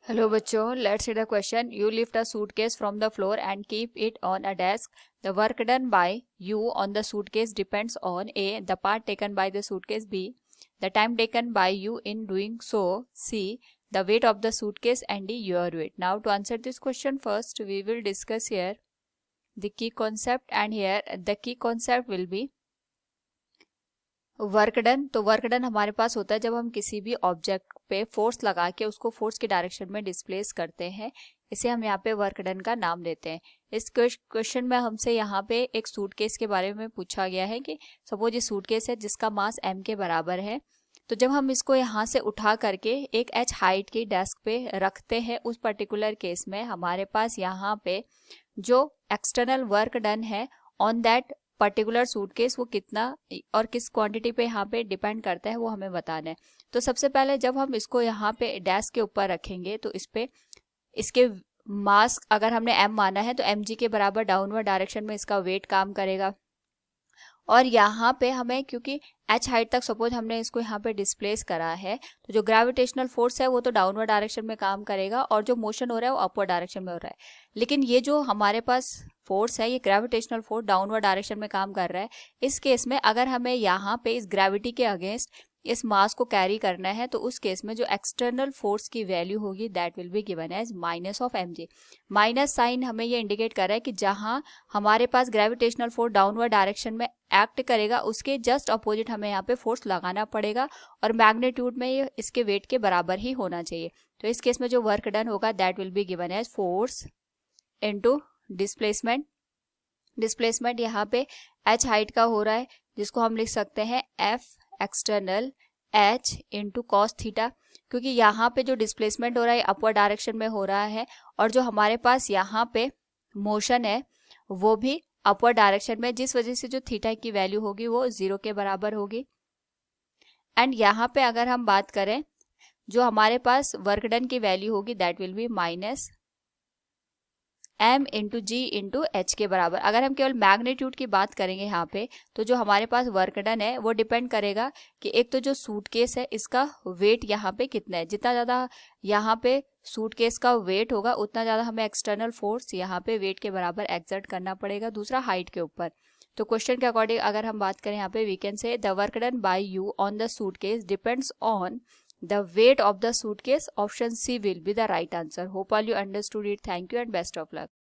Hello बच्चों, let's see the question. You lift a suitcase from the floor and keep it on a desk. The work done by you on the suitcase depends on A the part taken by the suitcase, be the time taken by you in doing so, c the weight of the suitcase, and d your weight. Now to answer this question, first we will discuss here the key concept, and here the key concept will be work done. तो work done हमारे पास होता है जब हम किसी भी object पे force लगा के उसको फोर्स की डायरेक्शन में डिस्प्लेस करते हैं. इसे हम यहाँ पे वर्क डन का नाम देते हैं. इस क्वेश्चन में हमसे यहाँ पे एक सूटकेस के बारे में पूछा गया है कि सपोज ये सूटकेस है जिसका मास m के बराबर है. तो जब हम इसको यहाँ से उठा करके एक h हाइट की डेस्क पे रखते हैं, उस पर्टिकुलर केस में हमारे पास यहाँ पे जो एक्सटर्नल वर्क डन है ऑन दैट पर्टिकुलर सूटकेस वो कितना और किस क्वांटिटी पे यहाँ पे डिपेंड करता है वो हमें बताना है. तो सबसे पहले जब हम इसको यहाँ पे डेस्क के ऊपर रखेंगे तो इस पे इसके मास अगर हमने m माना है तो mg के बराबर डाउनवर्ड डायरेक्शन में इसका वेट काम करेगा. और यहाँ पे हमें क्योंकि h हाइट तक सपोज हमने इसको यहाँ पे डिस्प्लेस करा है, तो जो ग्रेविटेशनल फोर्स है वो तो डाउनवर्ड डायरेक्शन में काम करेगा और जो मोशन हो रहा है वो अपवर्ड डायरेक्शन में हो रहा है. लेकिन ये जो हमारे पास फोर्स है, ये ग्रेविटेशनल फोर्स डाउनवर्ड डायरेक्शन में काम कर रहा है. इस केस में अगर हमें यहाँ पे इस ग्रेविटी के अगेंस्ट इस मास को कैरी करना है तो उस केस में जो एक्सटर्नल फोर्स की वैल्यू होगी that will be given as minus of mg. Minus sign हमें ये इंडिकेट कर रहा है कि जहां हमारे पास ग्रेविटेशनल फोर्स डाउनवर्ड डायरेक्शन में एक्ट करेगा उसके जस्ट अपोजिट हमें यहाँ पे फोर्स लगाना पड़ेगा और मैग्नीट्यूड में ये इसके वेट के बराबर ही होना चाहिए. तो इस केस में जो वर्क डन होगा that will be given as force into displacement. Displacement यहाँ पे h हाइट का हो रहा है जिसको हम लिख सकते हैं f external h into cos theta, क्योंकि यहाँ पे जो डिस्प्लेसमेंट हो रहा है अपवर्ड डायरेक्शन में हो रहा है और जो हमारे पास यहाँ पे मोशन है वो भी अपवर्ड डायरेक्शन में, जिस वजह से जो थीटा की वैल्यू होगी वो 0 के बराबर होगी. एंड यहाँ पे अगर हम बात करें जो हमारे पास वर्क डन की वैल्यू होगी that will be minus m into g into h के बराबर. अगर हम केवल मैग्नीट्यूड की बात करेंगे यहाँ पे तो जो हमारे पास वर्क डन है वो डिपेंड करेगा कि एक तो जो सूटकेस है इसका वेट यहाँ पे कितना है. जितना ज़्यादा यहाँ पे सूटकेस का वेट होगा उतना ज़्यादा हमें एक्सटर्नल फोर्स यहाँ पे वेट के बराबर एक्सर्ट करना पड़ेगा, दूसरा हाइट के ऊपर. तो क्वेश्चन के अकॉर्डिंग अगर हम बात करें यहाँ पे we can say the work done by you on the suitcase depends on the weight of the suitcase. Option C will be the right answer. Hope all you understood it. Thank you and best of luck.